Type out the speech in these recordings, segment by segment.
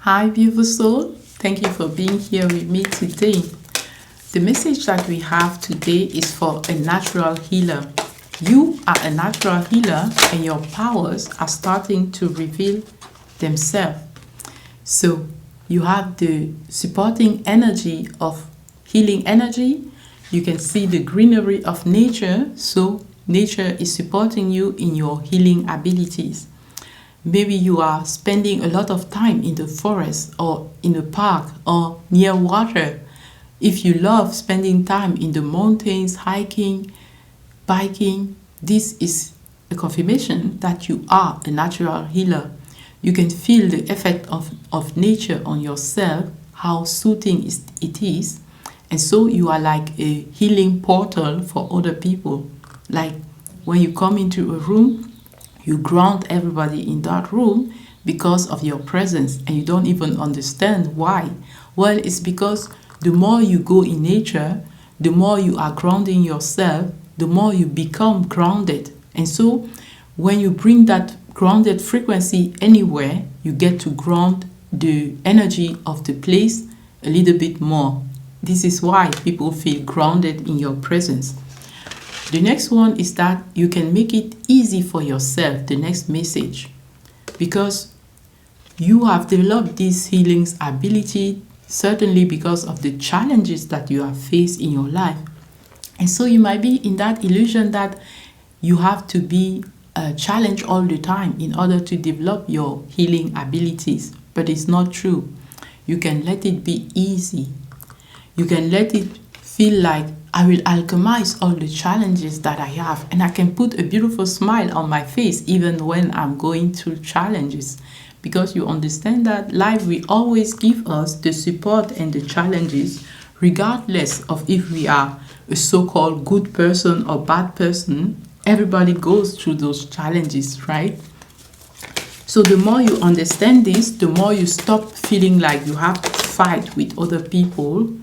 Hi, beautiful soul. Thank you for being here with me today. The message that we have today is for a natural healer. You are a natural healer and your powers are starting to reveal themselves. So you have the supporting energy of healing energy. You can see the greenery of nature. So nature is supporting you in your healing abilities. Maybe you are spending a lot of time in the forest or in a park or near water. If you love spending time in the mountains, hiking, biking, this is a confirmation that you are a natural healer. You can feel the effect of nature on yourself, how soothing it is. And so you are like a healing portal for other people. Like when you come into a room, you ground everybody in that room because of your presence, and you don't even understand why. Well, it's because the more you go in nature, the more you are grounding yourself, the more you become grounded. And so when you bring that grounded frequency anywhere, you get to ground the energy of the place a little bit more. This is why people feel grounded in your presence. The next one is that you can make it easy for yourself, the next message, because you have developed this healing ability, certainly because of the challenges that you have faced in your life. And so you might be in that illusion that you have to be challenged all the time in order to develop your healing abilities, but it's not true. You can let it be easy. You can let it feel like I will alchemize all the challenges that I have, and I can put a beautiful smile on my face even when I'm going through challenges, because you understand that life will always give us the support and the challenges regardless of if we are a so-called good person or bad person. Everybody goes through those challenges, right? So the more you understand this, the more you stop feeling like you have to fight with other people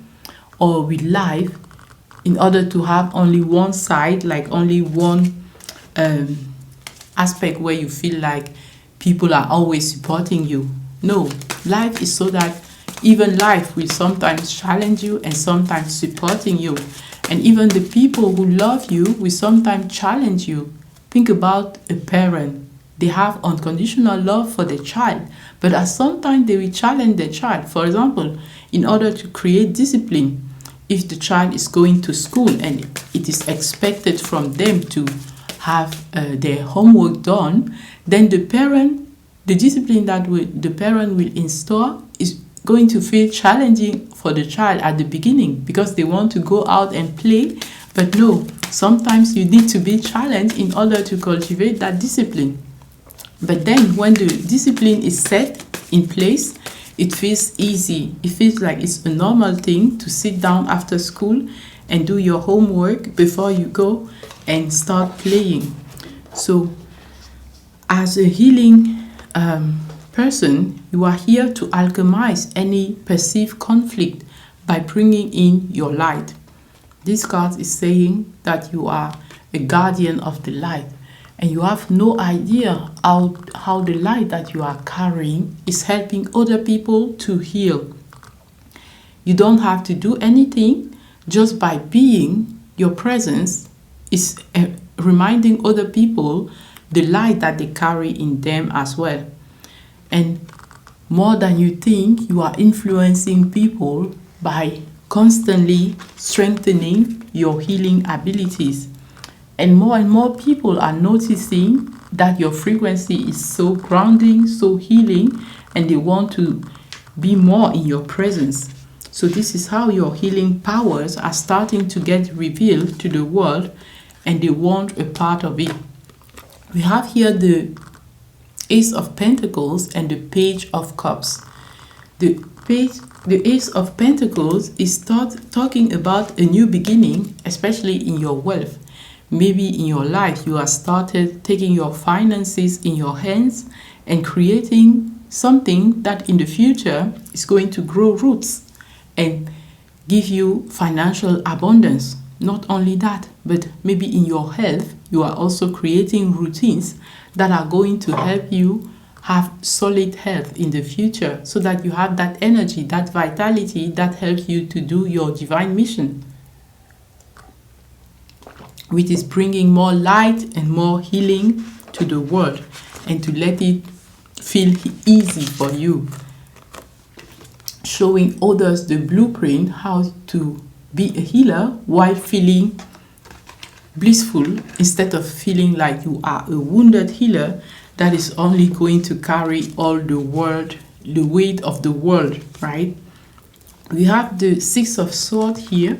or with life in order to have only one side, like only one aspect where you feel like people are always supporting you. No, life is so that even life will sometimes challenge you and sometimes supporting you. And even the people who love you will sometimes challenge you. Think about a parent. They have unconditional love for their child, but at some time they will challenge their child. For example, in order to create discipline, if the child is going to school and it is expected from them to have their homework done, then the discipline that the parent will install is going to feel challenging for the child at the beginning because they want to go out and play. But no, sometimes you need to be challenged in order to cultivate that discipline. But then when the discipline is set in place, it feels easy. It feels like it's a normal thing to sit down after school and do your homework before you go and start playing. So as a healing person, you are here to alchemize any perceived conflict by bringing in your light. This card is saying that you are a guardian of the light, and you have no idea how the light that you are carrying is helping other people to heal. You don't have to do anything. Just by being, your presence is reminding other people the light that they carry in them as well. And more than you think, you are influencing people by constantly strengthening your healing abilities. And more people are noticing that your frequency is so grounding, so healing, and they want to be more in your presence. So this is how your healing powers are starting to get revealed to the world, and they want a part of it. We have here the Ace of Pentacles and the Page of Cups. The Ace of Pentacles is talking about a new beginning, especially in your wealth. Maybe in your life, you have started taking your finances in your hands and creating something that in the future is going to grow roots and give you financial abundance. Not only that, but maybe in your health, you are also creating routines that are going to help you have solid health in the future, so that you have that energy, that vitality that helps you to do your divine mission, which is bringing more light and more healing to the world, and to let it feel easy for you, showing others the blueprint how to be a healer while feeling blissful, instead of feeling like you are a wounded healer that is only going to carry all the weight of the world, right? We have the Six of Swords here,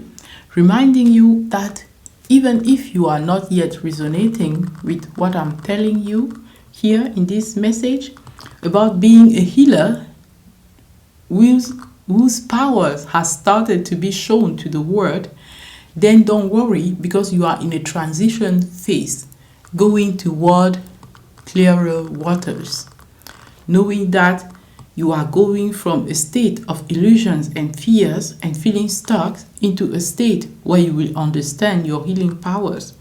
reminding you that even if you are not yet resonating with what I'm telling you here in this message about being a healer whose powers has started to be shown to the world, then don't worry, because you are in a transition phase, going toward clearer waters, knowing that you are going from a state of illusions and fears and feeling stuck into a state where you will understand your healing powers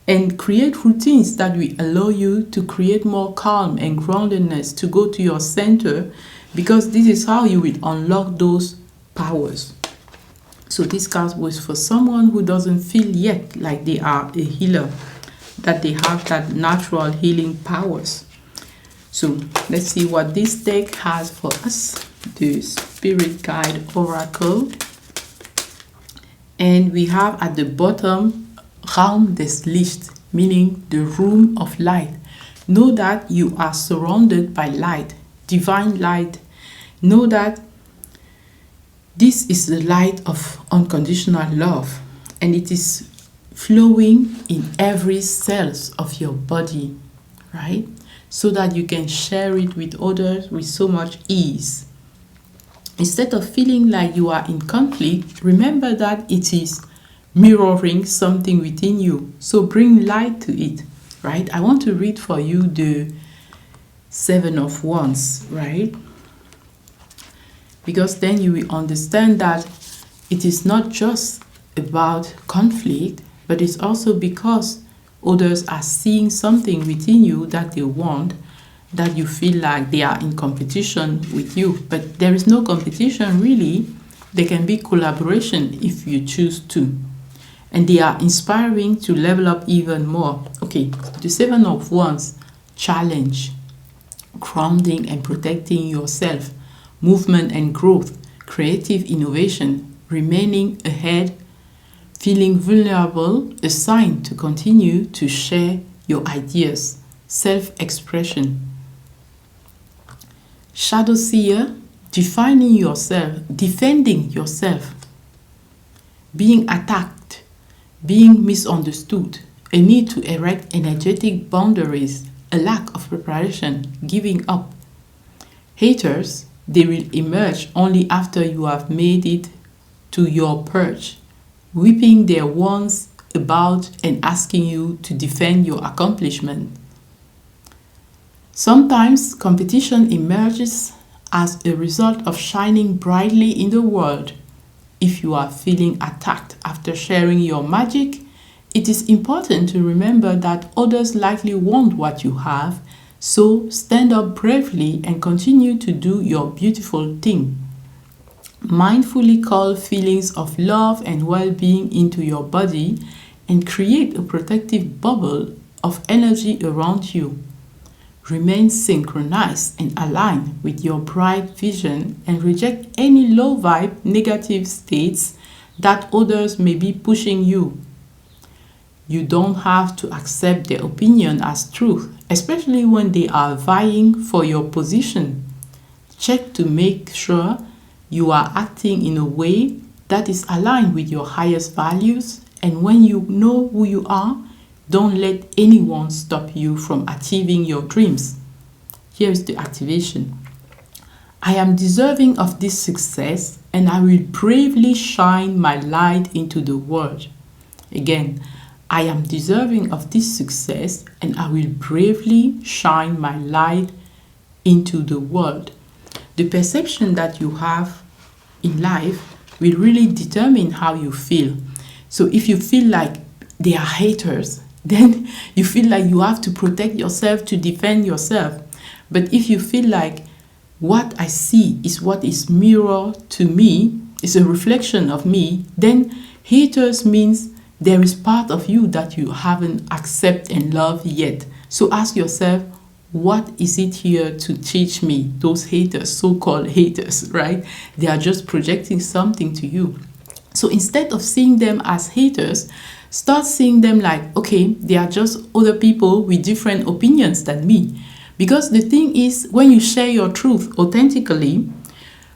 and create routines that will allow you to create more calm and groundedness, to go to your center, because this is how you will unlock those powers. So this card was for someone who doesn't feel yet like they are a healer, that they have that natural healing powers. So let's see what this deck has for us. The Spirit Guide Oracle. And we have at the bottom, Raum des Lichts, meaning the room of light. Know that you are surrounded by light, divine light. Know that this is the light of unconditional love, and it is flowing in every cells of your body, right? So that you can share it with others with so much ease. Instead of feeling like you are in conflict, remember that it is mirroring something within you. So bring light to it, right? I want to read for you the Seven of Wands, right? Because then you will understand that it is not just about conflict, but it's also because others are seeing something within you that they want, that you feel like they are in competition with you. But there is no competition really. There can be collaboration if you choose to. And they are inspiring to level up even more. Okay, the Seven of Wands, challenge, grounding and protecting yourself, movement and growth, creative innovation, remaining ahead, feeling vulnerable, a sign to continue to share your ideas, self-expression. Shadow Seer, defining yourself, defending yourself, being attacked, being misunderstood, a need to erect energetic boundaries, a lack of preparation, giving up. Haters, they will emerge only after you have made it to your perch, whipping their wands about and asking you to defend your accomplishment. Sometimes competition emerges as a result of shining brightly in the world. If you are feeling attacked after sharing your magic, it is important to remember that others likely want what you have, so stand up bravely and continue to do your beautiful thing. Mindfully call feelings of love and well-being into your body and create a protective bubble of energy around you. Remain synchronized and aligned with your bright vision and reject any low-vibe negative states that others may be pushing you. You don't have to accept their opinion as truth, especially when they are vying for your position. Check to make sure you are acting in a way that is aligned with your highest values, and when you know who you are, don't let anyone stop you from achieving your dreams. Here is the activation. I am deserving of this success, and I will bravely shine my light into the world. Again, I am deserving of this success, and I will bravely shine my light into the world. The perception that you have in life will really determine how you feel. So if you feel like they are haters, then you feel like you have to protect yourself, to defend yourself. But if you feel like what I see is what is mirror to me, is a reflection of me, then haters means there is part of you that you haven't accepted and loved yet. So ask yourself, what is it here to teach me? Those haters, so-called haters, right? They are just projecting something to you. So instead of seeing them as haters, start seeing them like, okay, they are just other people with different opinions than me. Because the thing is, when you share your truth authentically,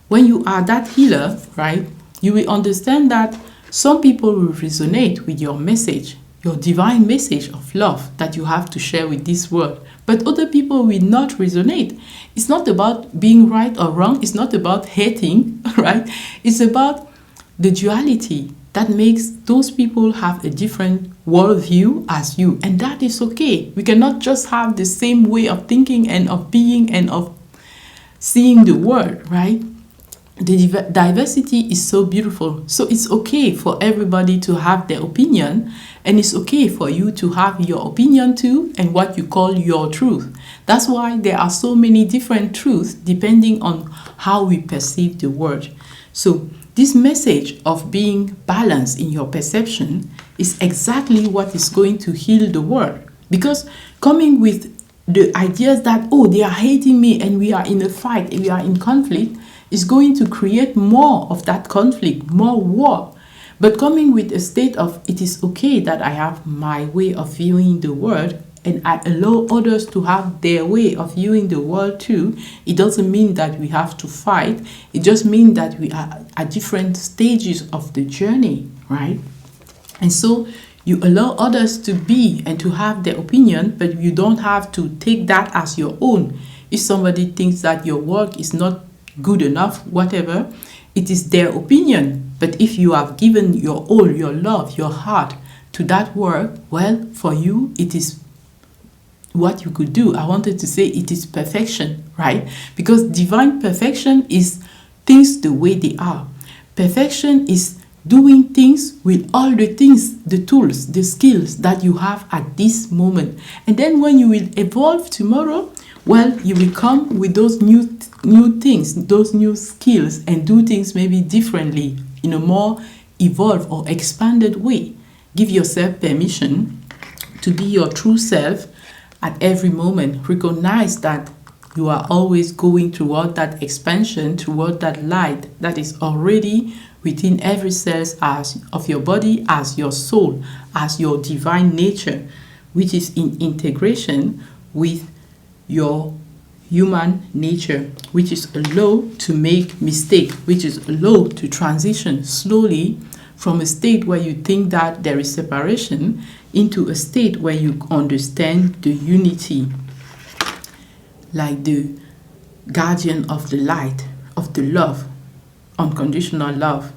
when you are that healer, right, you will understand that some people will resonate with your message, your divine message of love that you have to share with this world. But other people will not resonate. It's not about being right or wrong. It's not about hating, right? It's about the duality that makes those people have a different worldview as you. And that is okay. We cannot just have the same way of thinking and of being and of seeing the world, right? The diversity is so beautiful. So it's okay for everybody to have their opinion, and it's okay for you to have your opinion too and what you call your truth. That's why there are so many different truths depending on how we perceive the world. So this message of being balanced in your perception is exactly what is going to heal the world. Because coming with the ideas that, oh, they are hating me and we are in a fight and we are in conflict, is going to create more of that conflict, more war. But coming with a state of, it is okay that I have my way of viewing the world and I allow others to have their way of viewing the world too, it doesn't mean that we have to fight. It just means that we are at different stages of the journey, right? And so you allow others to be and to have their opinion, but you don't have to take that as your own. If somebody thinks that your work is not good enough, whatever, it is their opinion. But if you have given your all, your love, your heart to that work, well, for you, it is what you could do. I wanted to say it is perfection, right? Because divine perfection is things the way they are. Perfection is doing things with all the things, the tools, the skills that you have at this moment. And then when you will evolve tomorrow, well, you will come with those new things, those new skills, and do things maybe differently in a more evolved or expanded way. Give yourself permission to be your true self at every moment. Recognize that you are always going toward that expansion, toward that light that is already within every cell of your body, as your soul, as your divine nature, which is in integration with your human nature, which is allowed to make mistake, which is allowed to transition slowly from a state where you think that there is separation into a state where you understand the unity, like the guardian of the light, of the love, unconditional love.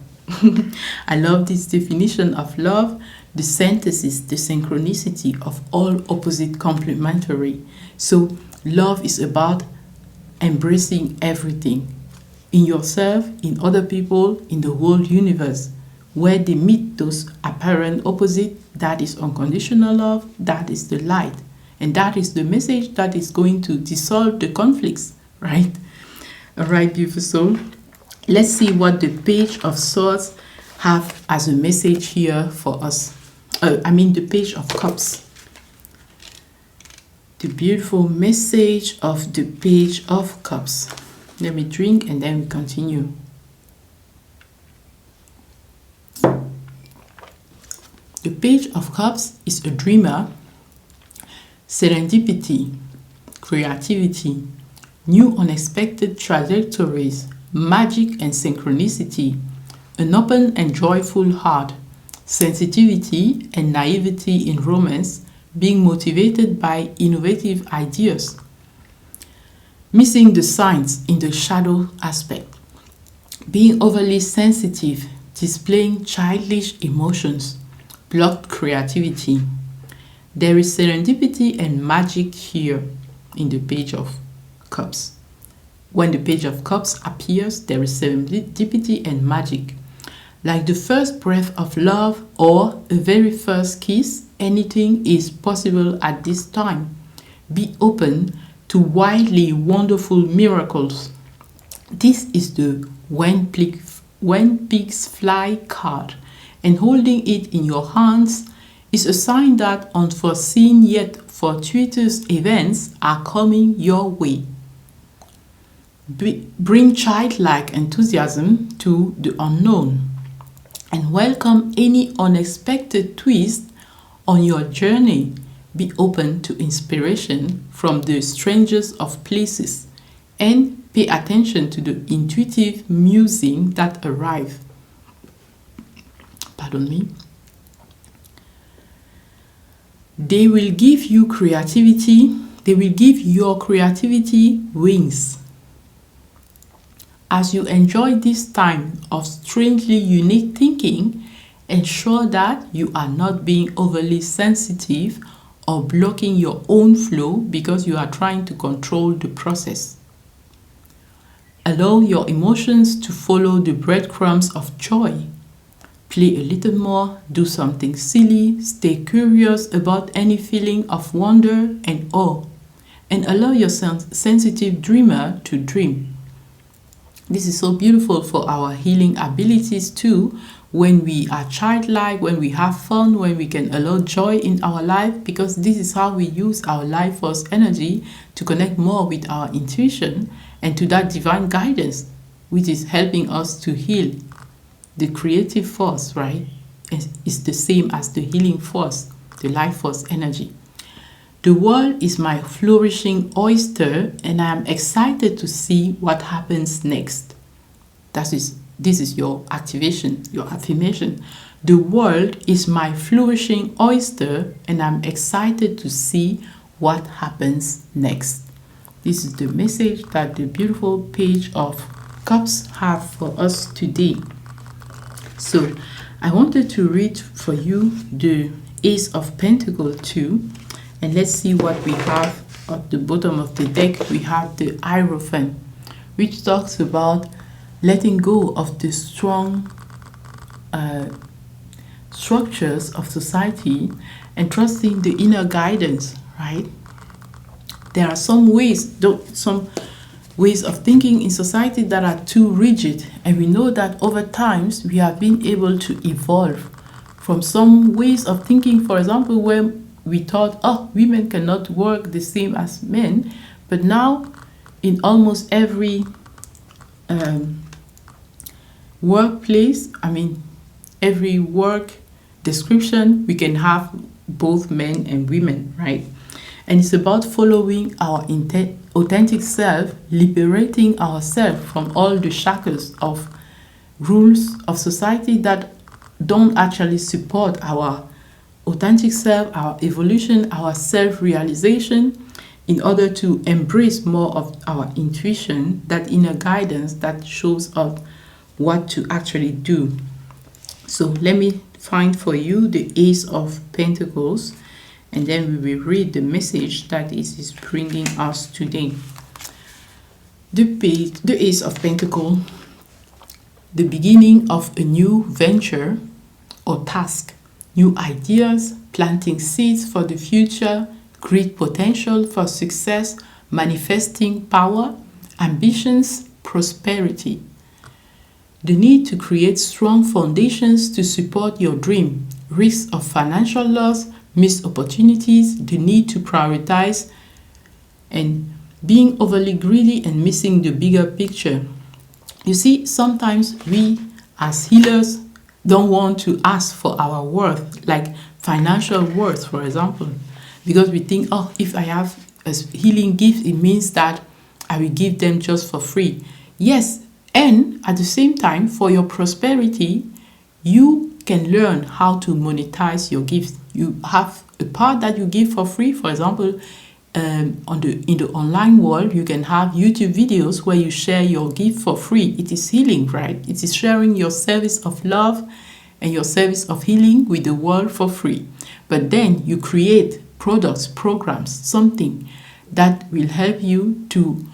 I love this definition of love, the synthesis, the synchronicity of all opposite complementary. So love is about embracing everything in yourself, in other people, in the whole universe. Where they meet those apparent opposite, that is unconditional love, that is the light. And that is the message that is going to dissolve the conflicts, right? All right, beautiful soul. Let's see what the Page of Swords have as a message here for us. The Page of Cups. The beautiful message of the Page of Cups. Let me drink and then we continue. The Page of Cups is a dreamer, serendipity, creativity, new unexpected trajectories, magic and synchronicity, an open and joyful heart, sensitivity and naivety in romance, being motivated by innovative ideas, missing the signs in the shadow aspect, being overly sensitive, displaying childish emotions, blocked creativity. There is serendipity and magic here in the Page of Cups. When the Page of Cups appears, there is serendipity and magic. Like the first breath of love or a very first kiss, anything is possible at this time. Be open to wildly wonderful miracles. This is the When Pigs Fly card, and holding it in your hands is a sign that unforeseen yet fortuitous events are coming your way. Bring childlike enthusiasm to the unknown and welcome any unexpected twist on your journey. Be open to inspiration from the strangest of places and pay attention to the intuitive musing that arrive. Pardon me. They will give your creativity wings. As you enjoy this time of strangely unique thinking, ensure that you are not being overly sensitive or blocking your own flow because you are trying to control the process. Allow your emotions to follow the breadcrumbs of joy. Play a little more, do something silly, stay curious about any feeling of wonder and awe, and allow your sensitive dreamer to dream. This is so beautiful for our healing abilities too, when we are childlike, when we have fun, when we can allow joy in our life, because this is how we use our life force energy to connect more with our intuition and to that divine guidance, which is helping us to heal. The creative force, right, is the same as the healing force, the life force energy. The world is my flourishing oyster, and I am excited to see what happens next. This is your activation, your affirmation. The world is my flourishing oyster, and I'm excited to see what happens next. This is the message that the beautiful Page of Cups have for us today. So I wanted to read for you the Ace of Pentacles too. And let's see what we have at the bottom of the deck. We have the Hierophant, which talks about letting go of the strong structures of society and trusting the inner guidance, right? There are some ways of thinking in society that are too rigid, and we know that over times we have been able to evolve from some ways of thinking, for example, where we thought, women cannot work the same as men, but now in almost every workplace, every work description, we can have both men and women, right? And it's about following our authentic self, liberating ourselves from all the shackles of rules of society that don't actually support our authentic self, our evolution, our self-realization, in order to embrace more of our intuition, that inner guidance that shows us what to actually do. So let me find for you the Ace of Pentacles, and then we will read the message that is bringing us today. The Ace of Pentacles, the beginning of a new venture or task, new ideas, planting seeds for the future, great potential for success, manifesting power, ambitions, prosperity. The need to create strong foundations to support your dream, risks of financial loss, missed opportunities, the need to prioritize, and being overly greedy and missing the bigger picture. You see, sometimes we as healers don't want to ask for our worth, like financial worth, for example, because we think, if I have a healing gift, it means that I will give them just for free. Yes, and at the same time, for your prosperity, you can learn how to monetize your gifts. You have a part that you give for free. For example, in the online world, you can have YouTube videos where you share your gift for free. It is healing, right? It is sharing your service of love and your service of healing with the world for free. But then you create products, programs, something that will help you to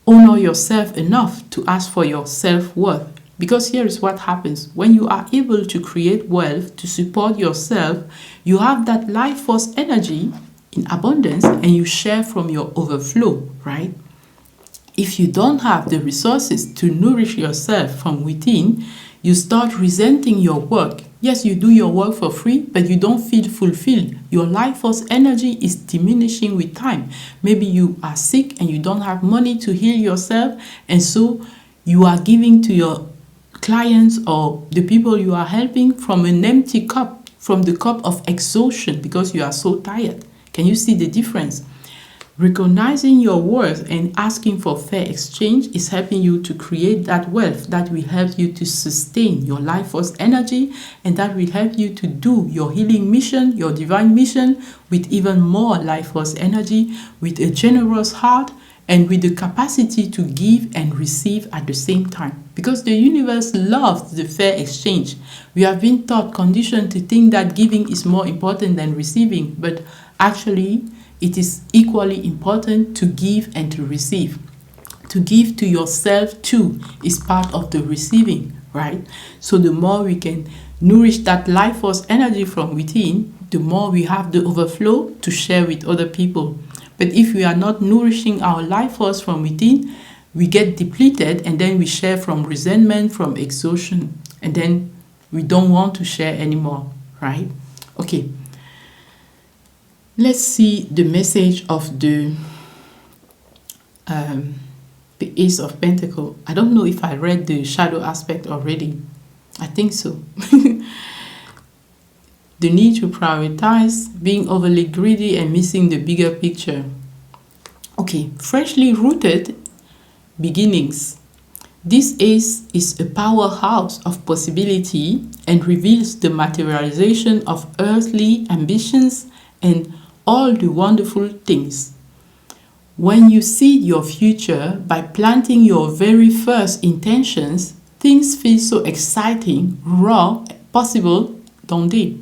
honor yourself enough to ask for your self-worth. Because here is what happens. When you are able to create wealth to support yourself, you have that life force energy in abundance and you share from your overflow, right? If you don't have the resources to nourish yourself from within, you start resenting your work. Yes, you do your work for free, but you don't feel fulfilled. Your life force energy is diminishing with time. Maybe you are sick and you don't have money to heal yourself, and so you are giving to your clients or the people you are helping from an empty cup, from the cup of exhaustion because you are so tired. Can you see the difference? Recognizing your worth and asking for fair exchange is helping you to create that wealth that will help you to sustain your life force energy, and that will help you to do your healing mission, your divine mission, with even more life force energy, with a generous heart, and with the capacity to give and receive at the same time. Because the universe loves the fair exchange. We have been taught, conditioned to think that giving is more important than receiving, but actually, it is equally important to give and to receive. To give to yourself too is part of the receiving, right? So the more we can nourish that life force energy from within, the more we have the overflow to share with other people. But if we are not nourishing our life force from within, we get depleted and then we share from resentment, from exhaustion, and then we don't want to share anymore, right? Okay. Let's see the message of the Ace of Pentacles. I don't know if I read the shadow aspect already. I think so. The need to prioritize, being overly greedy and missing the bigger picture. Okay, freshly rooted beginnings. This ace is a powerhouse of possibility and reveals the materialization of earthly ambitions and all the wonderful things. When you seed your future by planting your very first intentions, things feel so exciting, raw, possible, don't they?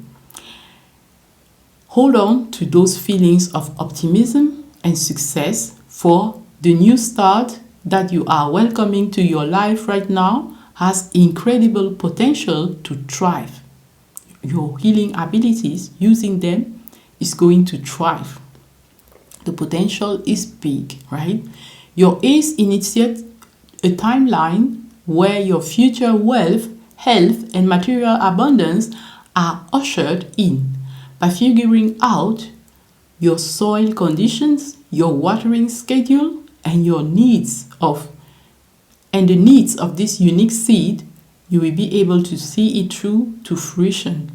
Hold on to those feelings of optimism and success, for the new start that you are welcoming to your life right now has incredible potential to thrive. Your healing abilities, using them, is going to thrive. The potential is big, right? Your ace initiates a timeline where your future wealth, health, and material abundance are ushered in by figuring out your soil conditions, your watering schedule, and your needs of the needs of this unique seed. You will be able to see it through to fruition.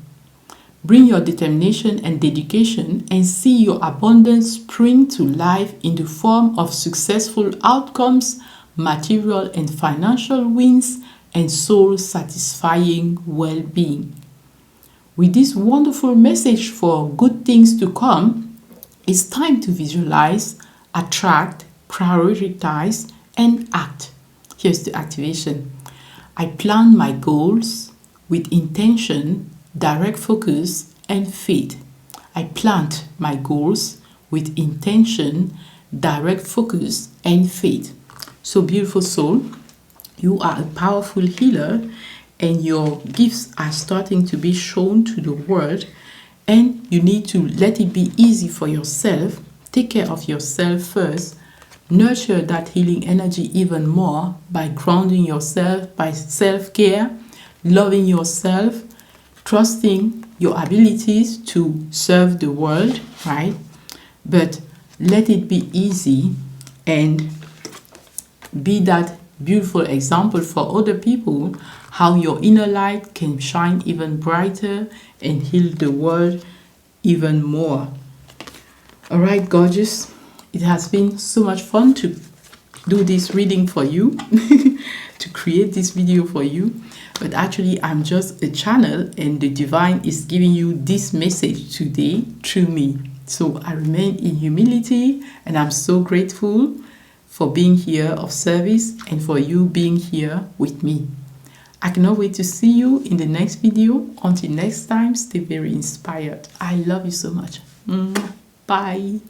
Bring your determination and dedication and see your abundance spring to life in the form of successful outcomes, material and financial wins, and soul-satisfying well-being. With this wonderful message for good things to come, it's time to visualize, attract, prioritize, and act. Here's the activation. I plan my goals with intention, direct focus, and faith. I plant my goals with intention, direct focus, and faith. So beautiful soul, you are a powerful healer and your gifts are starting to be shown to the world, and you need to let it be easy for yourself. Take care of yourself first. Nurture that healing energy even more by grounding yourself, by self-care, loving yourself, trusting your abilities to serve the world, right? But let it be easy and be that beautiful example for other people, how your inner light can shine even brighter and heal the world even more. All right, gorgeous. It has been so much fun to do this reading for you, to create this video for you. But actually, I'm just a channel and the divine is giving you this message today through me. So I remain in humility and I'm so grateful for being here of service and for you being here with me. I cannot wait to see you in the next video. Until next time, stay very inspired. I love you so much. Bye.